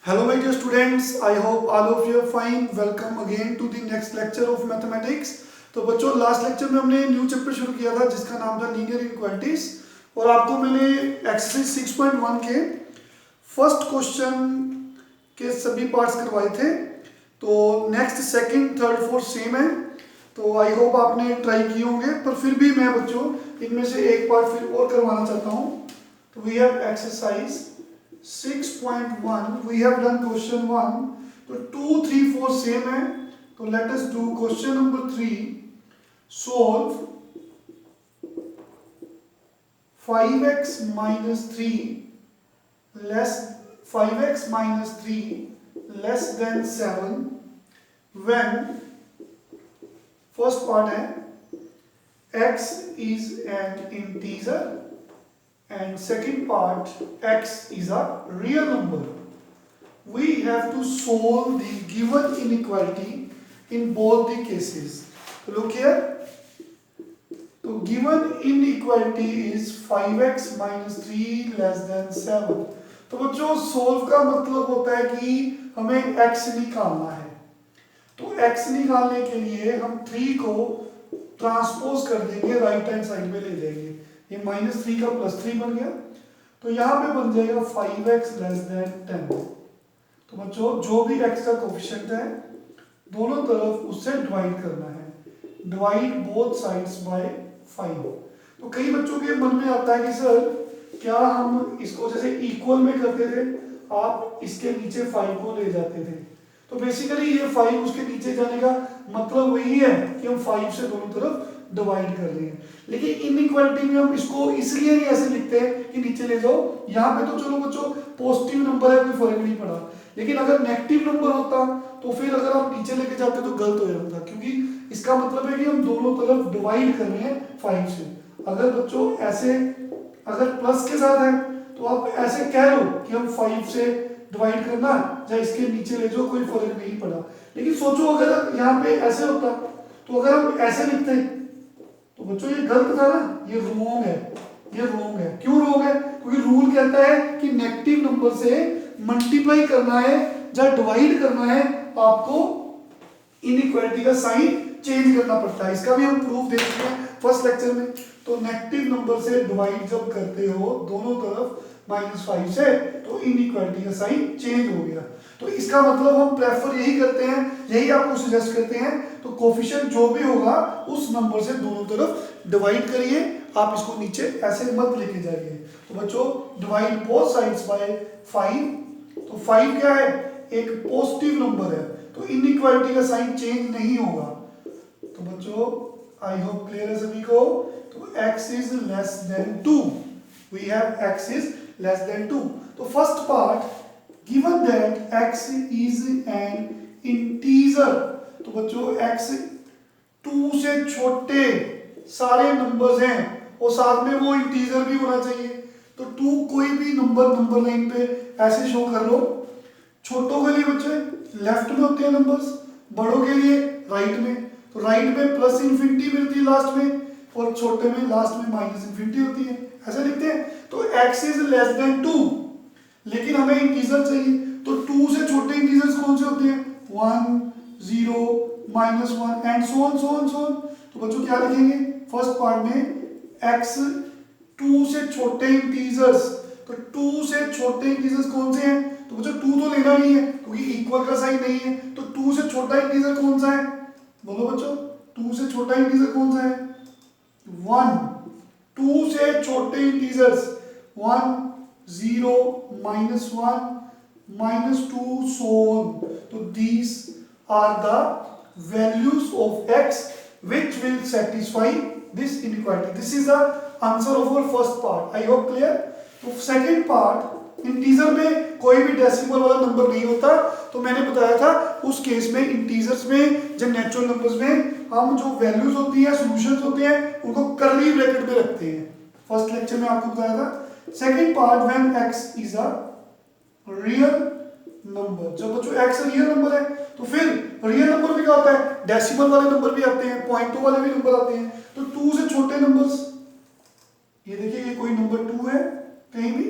Hello my dear students, I hope all of you are fine. Welcome again to the next lecture of mathematics. तो बच्चों last lecture में हमने new chapter शुरू किया था जिसका नाम था लीनियर इनइक्वालिटीज और आपको मैंने एक्सरसाइज 6.1 के फर्स्ट क्वेश्चन के सभी पार्ट्स करवाए थे। तो next second third fourth same है, तो आई होप आपने ट्राई किए होंगे, पर फिर भी मैं बच्चों इनमें से एक पार्ट फिर और करवाना चाहता हूँ। तो we have exercise 6.1 we have done question 1, तो 2 3 4 सेम है। तो let us do question number 3। solve 5x minus 3 less 5x minus 3 less than 7 when first part है x is an integer and second part x is a real number. We have to solve the given inequality in both the cases. Look here. So given inequality is 5x minus 3 less than 7. तो बच्चों solve का मतलब होता है कि हमें x निकालना है। तो x निकालने के लिए हम 3 को ट्रांसपोज कर देंगे, राइट हैंड साइड में ले जाएंगे। ये -3 का +3 बन गया, तो यहाँ पे बन जाएगा 5x लेस देन 10। तो बच्चों जो भी x का कोफिशिएंट है दोनों तरफ उससे डिवाइड करना है। Divide both sides bye 5। तो कई बच्चों के मन में आता है कि सर क्या हम इसको जैसे इक्वल में करते थे, आप इसके नीचे 5 को ले जाते थे, तो बेसिकली ये 5 उसके नीचे जाने का मतलब वही है कि हम 5 से दोनों तरफ डिवाइड कर रहे हैं। लेकिन इनइक्वालिटी में हम इसको इसलिए नहीं ऐसे लिखते हैं कि नीचे ले जाओ। यहाँ पे तो चलो बच्चों पॉजिटिव नंबर है, कोई फर्क नहीं पड़ा, लेकिन अगर नेगेटिव नंबर होता तो फिर अगर आप नीचे लेके जाते तो गलत हो जाता, क्योंकि इसका मतलब है कि हम दोनों तरफ डिवाइड कर रहे हैं 5 से। अगर बच्चों ऐसे अगर प्लस के साथ है तो आप ऐसे कह लो कि हम 5 से डिवाइड करना या इसके नीचे ले जाओ, कोई फर्क नहीं पड़ा। लेकिन सोचो अगर यहाँ पे ऐसे होता तो अगर हम ऐसे लिखते तो बच्चों ये गलत था ना, ये रॉन्ग है। ये रॉन्ग है, क्यों रॉन्ग है? क्योंकि रूल कहता है कि नेगेटिव नंबर से मल्टीप्लाई करना है या डिवाइड करना है, आपको इनइक्वालिटी का साइन चेंज करना पड़ता है। इसका भी हम प्रूफ दे चुके हैं फर्स्ट लेक्चर में। तो नेगेटिव नंबर से डिवाइड जब करते हो दोनों तरफ -5 से, तो इनइक्वालिटी का साइन चेंज हो गया। तो इसका मतलब हम प्रेफर यही करते हैं, यही आपको सजेस्ट करते हैं, तो कोफिशिएंट जो भी होगा उस नंबर से दोनों तरफ डिवाइड करिए। आप इसको नीचे ऐसे मत लेके जाइए। तो बच्चों डिवाइड बोथ साइड्स बाय 5। तो 5 क्या है? एक पॉजिटिव नंबर है, तो इनइक्वालिटी का साइन चेंज नहीं होगा। तो बच्चों आई होप क्लियर है सभी को। तो x is less than 2, we have x is less than 2। तो first part given that x is an integer, तो बच्चों x 2 से छोटे सारे नंबर्स हैं और साथ में वो इंटीजर भी होना चाहिए। तो 2 कोई भी नंबर लाइन पे ऐसे शो कर लो। छोटों के लिए बच्चे लेफ्ट में होते हैं नंबर्स, बड़ों के लिए राइट में। तो राइट में प्लस इन्फिनिटी मिलती है लास्ट में, और छोटे में लास्ट में माइनस इन्फिनिटी होती है, ऐसे लिखते हैं। तो x इज लेस देन 2, लेकिन हमें इंटीजर चाहिए। तो 2 से छोटे इंटीजर्स कौन से होते हैं? 1 0 -1 and so on so on so on. तो बच्चों क्या लिखेंगे फर्स्ट पार्ट में? x 2 से छोटे इंटीजर्स। तो 2 से छोटे इंटीजर्स कौन से हैं? तो बच्चों 2 तो लेना नहीं है क्योंकि इक्वल का साइन नहीं है। तो 2 से छोटा इंटीजर कौन सा है? बोलो बच्चों, 2 से छोटा इंटीजर कौन सा है? 1। 2 से छोटे इंटीजर्स 1 0 -1 -2 so on। तो these are the values of x which will satisfy this inequality. This is the answer of our first part. I hope clear। तो सेकंड पार्ट, इंटीजर में कोई भी डेसिमल वाला नंबर नहीं होता। तो मैंने बताया था उस केस में इंटीजर्स में जब नेचुरल नंबर्स में हम जो वैल्यूज होती है, सॉल्यूशंस होते हैं, उनको कर्ली ब्रैकेट में रखते हैं। फर्स्ट लेक्चर में आपको बताया था। Second part when x is a real number. जब बच्चों x रियल नंबर है तो फिर रियल नंबर भी क्या होता है? डेसिमल वाले नंबर भी आते हैं, पॉइंटों वाले भी नंबर आते हैं। तो 2 से छोटे नंबर्स, ये देखिए ये कोई नंबर 2 है कहीं भी,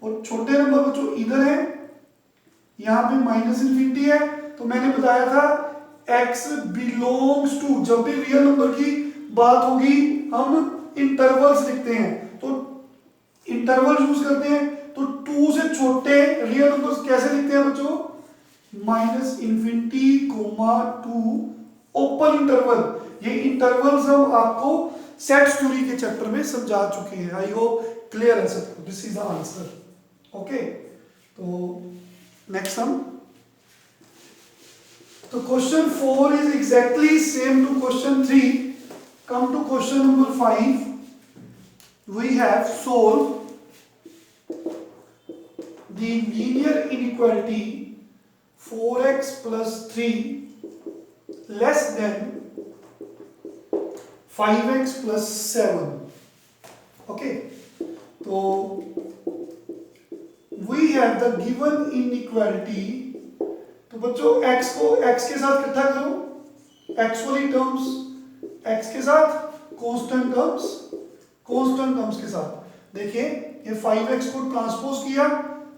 और छोटे नंबर बच्चों इधर है, यहाँ पे माइनस इन्फिनिटी है, तो मैंने बताया था x बिलोंग्स टू, जब भी रियल नंबर की बात होगी हम इंटरवल्स लिखते हैं, तो इंटरवल यूज करते हैं। तो 2 से छोटे रियल नंबर्स कैसे लिखते हैं बच्चों? Minus infinity comma 2 open interval. ये इंटरवल्स हम आपको सेट थ्योरी के चैप्टर में समझा चुके हैं। आई होप क्लियर है सबको। This is the answer. Okay, तो नेक्स्ट हम, तो question 4 is exactly same to question 3. Come to question number 5. We have solved the linear inequality 4x plus 3 less than 5x plus 7. Okay, so we have the given inequality. तो बच्चों x को x के साथ इकट्ठा करो, x वाली terms x के साथ, कांस्टेंट टर्म्स के साथ। देखिए ये 5x को ट्रांसपोज किया,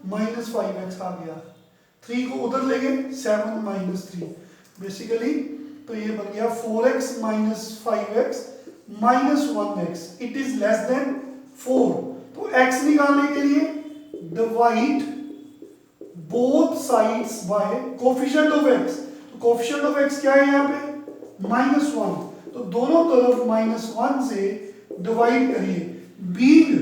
माइनस 5x आ गया, 3 को उधर ले गए, 7 माइनस 3 बेसिकली। तो ये बन गया 4x minus 5x minus 1x, it is less then 4। तो x निकालने के लिए divide both sides bye coefficient of x। तो कोफिशिएंट ऑफ x क्या है यहाँ पे? -1। तो दोनों तरफ -1 से डिवाइड करिए। बीइंग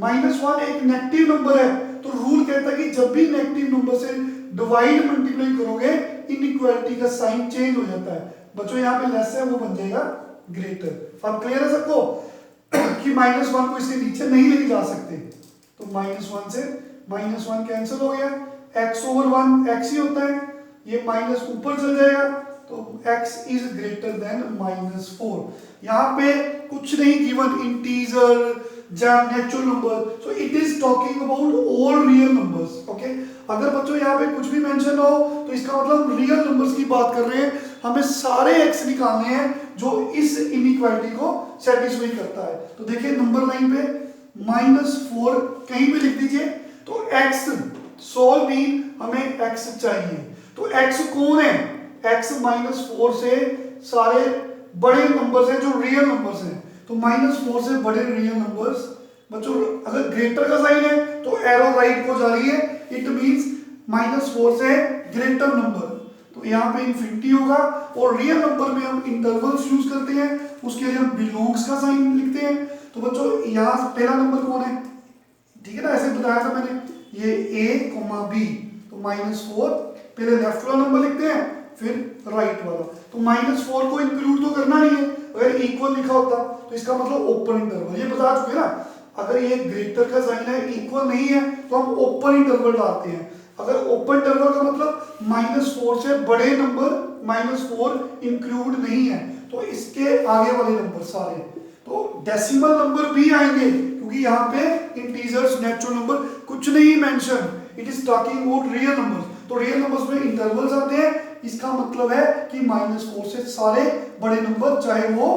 -1 एक नेगेटिव नंबर है, तो रूल कहता है कि जब भी नेगेटिव नंबर से डिवाइड मल्टीप्लाई करोगे इनइक्वालिटी का साइन चेंज हो जाता है। बच्चों यहाँ पे लेस है, वो बन जाएगा ग्रेटर। अब क्लियर है सबको कि -1 को इसके नीचे नहीं लेके जा सकते। तो -1 से -1 कैंसिल हो गया, x ओवर 1 x ही होता है, ये माइनस ऊपर चल जाएगा, तो x इज ग्रेटर देन -4। यहाँ पे कुछ नहीं गिवन, इंटीजर या natural number, so it is talking about all real numbers. Okay, अगर बच्चों यहाँ पे कुछ भी मेंशन हो तो इसका मतलब रियल नंबर्स की बात कर रहे हैं। हमें सारे x निकालने हैं जो इस इनइक्वालिटी को सेटिस्फाई करता है। तो देखिए नंबर लाइन पे -4 कहीं भी लिख दीजिए। तो x सोल्व मीन हमें x चाहिए, तो x कौन है? x -4 से सारे बड़े नंबर्स हैं जो रियल नंबर्स हैं। तो -4 से बड़े रियल नंबर्स, बच्चों अगर ग्रेटर का साइन है तो एरो राइट को जा रही है, इट मींस -4 से ग्रेटर नंबर। तो यहाँ पे इंफिनिटी होगा, और रियल नंबर में हम इंटरवल्स यूज करते हैं, उसके लिए हम बिलोंग्स का साइन लिखते हैं। तो बच्चों यहाँ पहला नंबर कौन है? ठीक है ना, ऐसे बताया था मैंने, ये a, b। तो -4 पहले लेफ्ट वाला नंबर लिखते हैं, फिर राइट वाला। तो -4 को इंक्लूड तो करना नहीं है, अगर इक्वल लिखा होता तो इसका मतलब ओपन इंटरवल। ये बता चुके ना, अगर ये ग्रेटर का साइन है, इक्वल नहीं है, तो हम ओपन इंटरवल डालते हैं। अगर ओपन इंटरवल का मतलब -4 से बड़े नंबर, -4 इंक्लूड नहीं है, तो इसके आगे वाले नंबर सारे, तो डेसिमल नंबर भी आएंगे, क्योंकि यहाँ पे इंटीजर्स, नेचुरल नंबर कुछ नहीं mention, it is talking about real numbers. तो रियल नंबर्स में इंटरवल्स आते हैं, इसका मतलब है कि -4 से सारे बड़े नंबर, चाहे वो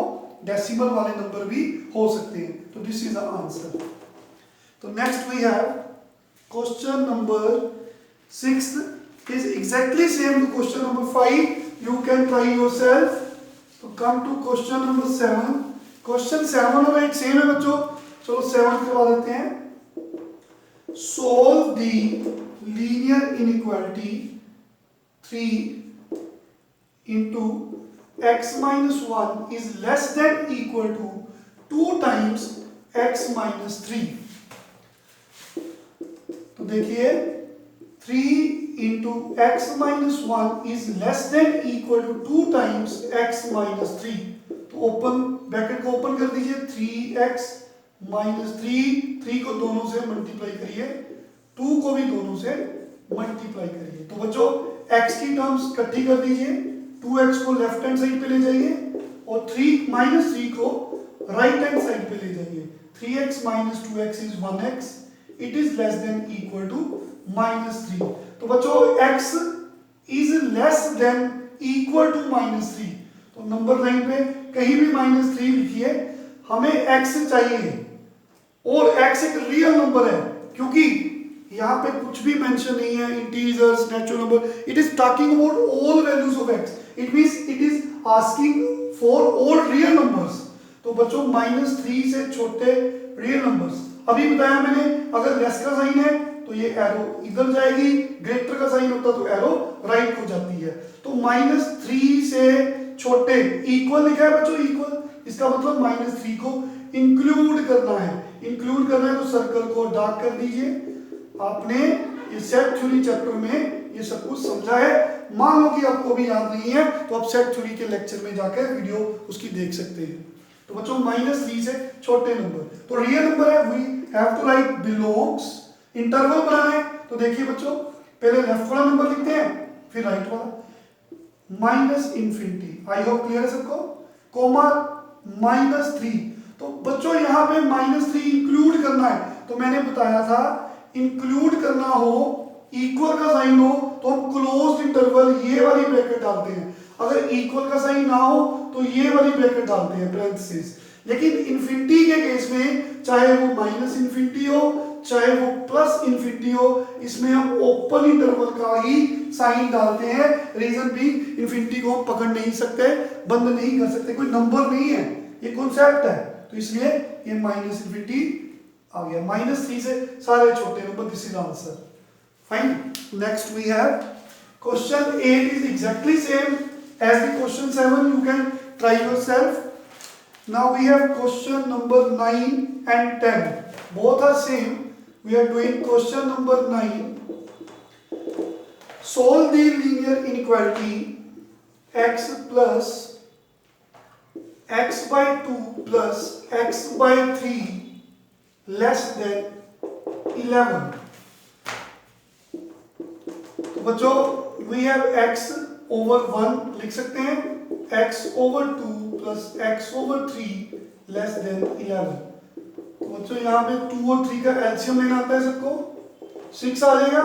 डेसिमल वाले नंबर भी हो सकते हैं। तो दिस इज द आंसर। तो next we have question number 6 is exactly same to question number 5. You can try yourself. तो come to question number 7. Question 7 और 8 सेम है बच्चों, चलो 7 करवा देते हैं। Solve the linear inequality 3 into x minus 1 is less than equal to 2 times x minus 3। तो देखिए 3 into x minus 1 is less than equal to 2 times x minus 3। तो ओपन ब्रैकेट को ओपन कर दीजिए, 3x माइनस 3 को दोनों से multiply करिए, 2 को भी दोनों से मल्टीप्लाई करिए। तो बच्चों x की टर्म्स इकट्ठी कर दीजिए, 2x को लेफ्ट हैंड साइड पे ले जाइए और 3 को राइट हैंड साइड पे ले जाइए। 3x minus 2x is 1x, it is less than equal to -3। तो बच्चों x is less than equal to -3। तो नंबर लाइन पे कहीं भी -3 लिखिए, हमें x चाहिए और x एक रियल नंबर है, क्योंकि यहाँ पे कुछ भी मेंशन नहीं है, integers, natural number, it is talking about all values of x, it means it is asking for all real numbers. तो बच्चों -3 से छोटे रियल नंबर्स, अभी बताया मैंने, अगर लेस का साइन है तो ये एरो इधर जाएगी, ग्रेटर का साइन होता तो एरो राइट हो जाती है। तो -3 से छोटे, इक्वल लिखा है बच्चों, इक्वल, इसका मतलब -3 को इंक्लूड करना है। इंक्लूड करना है तो सर्कल को डार्क कर दीजिए। आपने ये सेट थ्योरी चैप्टर में ये सब कुछ समझा है। मान लो कि आपको भी याद नहीं है तो आप सेट थ्योरी के लेक्चर में जाकर वीडियो उसकी देख सकते हैं। तो बच्चों -3 से छोटे नंबर, तो रियल नंबर है, we have to write belongs, interval बनाना है तो देखिए बच्चों, पहले लेफ्ट वाला नंबर लिखते हैं फिर राइट वाला, -∞, आई होप क्लियर है सबको, कोमा -3। तो बच्चों यहाँ पे -3 इंक्लूड करना है, तो मैंने बताया था इंक्लूड करना हो, इक्वल का साइन हो तो हम क्लोज्ड इंटरवल ये वाली ब्रैकेट डालते हैं, अगर इक्वल का साइन ना हो तो ये वाली ब्रैकेट डालते हैं पैरेंथेसिस। लेकिन इन्फिनिटी के केस में चाहे वो -∞ हो चाहे वो +∞ हो, इसमें हम ओपन इंटरवल का ही साइन डालते हैं। रीजन भी, इन्फिनिटी को हम पकड़ नहीं सकते, बंद नहीं कर सकते, कोई नंबर नहीं है, ये कॉन्सेप्ट है, तो इसलिए ये -∞ आ गया। -3 से सारे छोटे number, this is answer. Fine, next we have question 8 is exactly same as the question 7, you can try yourself. Now we have question number 9 and 10, both are same. We are doing question number 9. Solve the linear inequality x plus x by 2 plus x by 3 less than 11. तो बच्चों we have x over 1 लिख सकते हैं, x over 2 plus x over 3 less than 11। तो बच्चों यहाँ पे 2 और 3 का एलसीएम लेना आता है सबको, 6 आ जाएगा,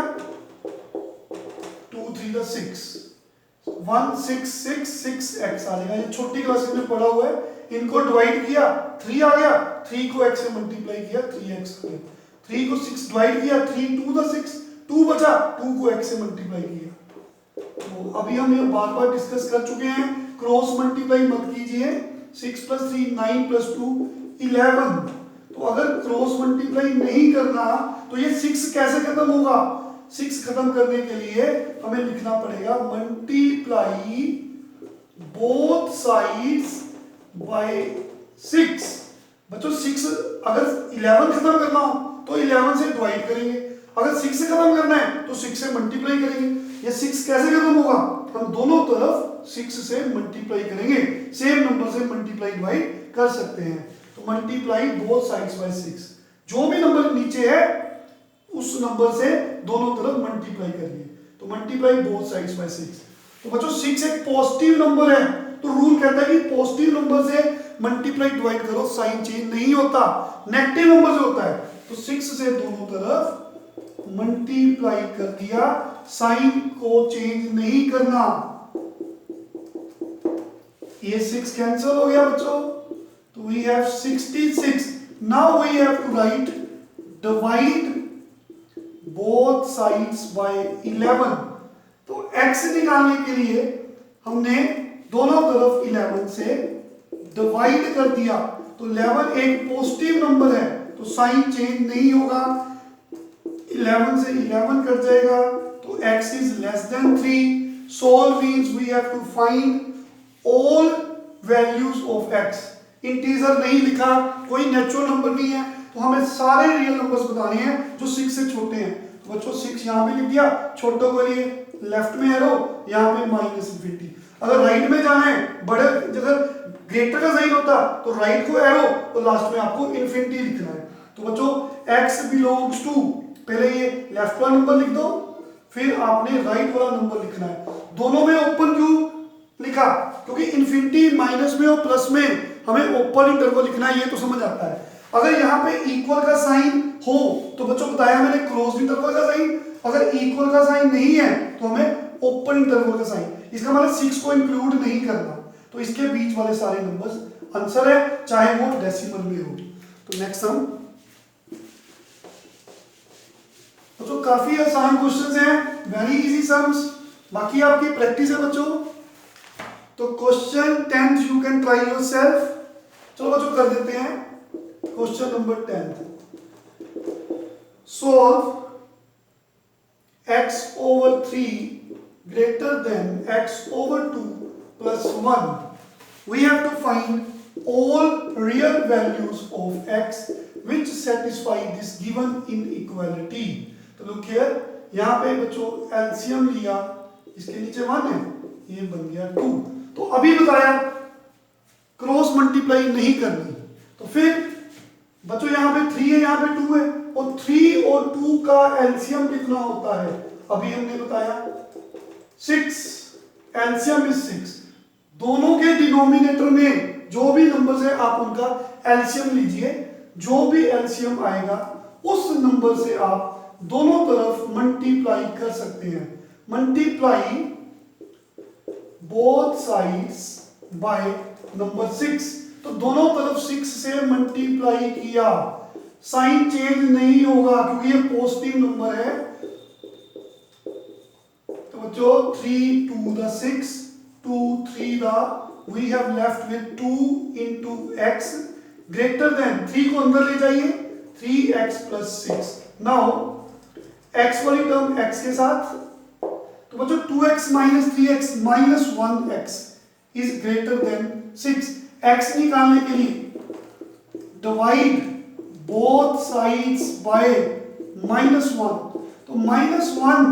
2 3 का 6, 1 6 6 6x आ जाएगा। ये छोटी क्लास में पढ़ा हुआ है, इनको डिवाइड किया 3 आ गया, 3 को x से मल्टीप्लाई किया 3x आ गया, 3 को 6 डिवाइड किया 3 2 द 6, 2 बचा, 2 को x से मल्टीप्लाई किया। तो अभी हम ये बार बार डिस्कस कर चुके हैं, क्रॉस मल्टीप्लाई मत कीजिए, 6 + 3 9 + 2 11। तो अगर क्रॉस मल्टीप्लाई नहीं करना तो ये 6 कैसे खत्म होगा? 6 खत्म करने के लिए हमें लिखना पड़ेगा मल्टीप्लाई बोथ साइड्स बाय 6। बच्चों 6 अगर 11 खत्म करना हो तो 11 से डिवाइड करेंगे, अगर 6 से खत्म करना है तो 6 से मल्टीप्लाई करेंगे। ये 6 कैसे खत्म होगा? हम दोनों तरफ 6 से मल्टीप्लाई करेंगे, सेम नंबर से मल्टीप्लाई डिवाइड कर सकते हैं। तो मल्टीप्लाई बोथ साइड्स बाय 6, जो भी नंबर नीचे है उस नंबर से दोनों तरफ मल्टीप्लाई करिए, तो मल्टीप्लाई बोथ साइड्स बाय 6। तो बच्चों 6 एक पॉजिटिव नंबर है, तो रूल कहता है कि पॉजिटिव नंबर से मल्टीप्लाई डिवाइड करो, साइन चेंज नहीं होता, नेगेटिव नंबर से होता है। तो 6 से दोनों तरफ मल्टीप्लाई कर दिया, साइन को चेंज नहीं करना, ये 6 कैंसिल हो गया बच्चों। तो we have 66। Now we have to write divide both sides by 11। तो x निकालने के लिए हमने दोनों तरफ 11 से डिवाइड कर दिया, तो 11 एक पॉजिटिव नंबर है तो साइन चेंज नहीं होगा, 11 से 11 कट जाएगा, तो x is less than 3। solve means we have to find all values of x। Integer नहीं लिखा, कोई नेचुरल नंबर नहीं है, तो हमें सारे रियल नंबर्स बताने हैं जो 6 से छोटे हैं। तो बच्चों 6 यहाँ पे लिख दिया, छोटों के लिए लेफ्ट में एरो, यहाँ पे -∞। अगर राइट में जाना है, बड़े अगर ग्रेटर का साइन होता तो राइट को एरो, तो लास्ट में आपको इन्फिनिटी लिखना है। तो बच्चों x बिलोंग्स टू, पहले ये लेफ्ट वाला नंबर लिख दो, फिर आपने राइट वाला नंबर लिखना है। दोनों में ओपन क्यों लिखा? क्योंकि इन्फिनिटी माइनस में और प्लस में हमें ओपन इंटरवल लिखना है, ये तो समझ आता है। अगर यहाँ पे इक्वल का साइन हो तो बच्चों बताया मैंने क्लोज इंटरवल का साइन, अगर इक्वल का साइन नहीं है तो हमें ओपन इंटरवल का साइन, इसका मतलब 6 को इंक्लूड नहीं करना, तो इसके बीच वाले सारे नंबर्स आंसर है, चाहे वो डेसिमल में हो। तो नेक्स्ट हम बच्चों काफी आसान क्वेश्चंस हैं, वेरी इजी सम्स, बाकी आपकी प्रैक्टिस है बच्चों। तो question 10th you can try yourself. चलो बच्चों कर देते हैं question number 10th। Solve x over 3 greater than x over 2 plus 1. We have to find all real values of x which satisfy this given inequality. तो look here, यहाँ पे बच्चों LCM लिया, इसके नीचे 1 है, ये बन गया 2। तो अभी बताया क्रॉस मल्टीप्लाई नहीं करनी, तो फिर बच्चों यहाँ पे 3 है, यहाँ पे 2 है, और 3 और 2 का एलसीएम कितना होता है अभी हमने बताया 6, एलसीएम इज 6। दोनों के डिनोमिनेटर में जो भी नंबर्स है आप उनका एलसीएम लीजिए, जो भी एलसीएम आएगा उस नंबर से आप दोनों तरफ मल्टीप्लाई कर सकते हैं। Multiply both sides by number 6, तो दोनों तरफ 6 से मल्टीप्लाई किया, साइन चेंज नहीं होगा क्योंकि ये पॉजिटिव नंबर है। तो बच्चों 3 2 the 6, 2 3 the, we have left with 2 into x greater than, 3 को अंदर ले जाइए, 3x plus 6। now x वाली टर्म x के साथ, तो बच्चों 2x minus 3x minus 1x is greater than 6। x निकालने के लिए डिवाइड बोथ साइड्स बाय -1। तो -1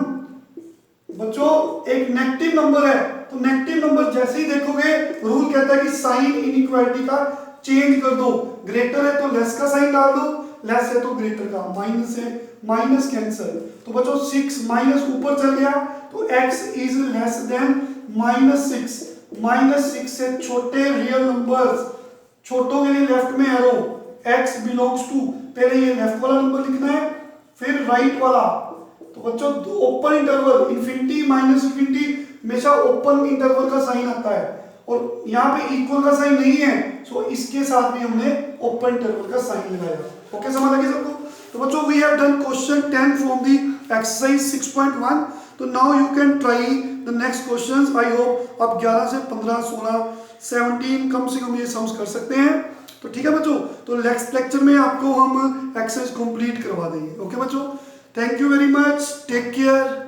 बच्चों एक नेगेटिव नंबर है, तो नेगेटिव नंबर जैसे ही देखोगे रूल कहता है कि साइन इनइक्वालिटी का चेंज कर दो, ग्रेटर है तो लेस का साइन डाल दो, लेस है तो ग्रेटर का, माइनस है माइनस कैंसिल। तो बच्चों 6 माइनस ऊपर चल गया, तो x इज लेस देन -6। -6 से छोटे रियल नंबर्स, छोटों के लिए लेफ्ट में एरो, x बिलोंग्स टू, पहले ये लेफ्ट वाला नंबर लिखना है फिर राइट वाला। तो बच्चों open interval, infinity minus infinity हमेशा ओपन इंटरवल का साइन आता है, और यहाँ पे इक्वल का साइन नहीं है, सो इसके साथ भी हमने ओपन इंटरवल का साइन लगाया। ओके, समझ आ गई सबको? तो बच्चों we have done question 10 from the exercise 6.1। तो now you can try the next questions. I hope आप 11 से 15 16 17 कम से कम ये सम्स कर सकते हैं। तो ठीक है बच्चों, तो नेक्स्ट लेक्चर में आपको हम एक्सरसाइज कंप्लीट करवा देंगे। ओके बच्चों, thank you very much, take care.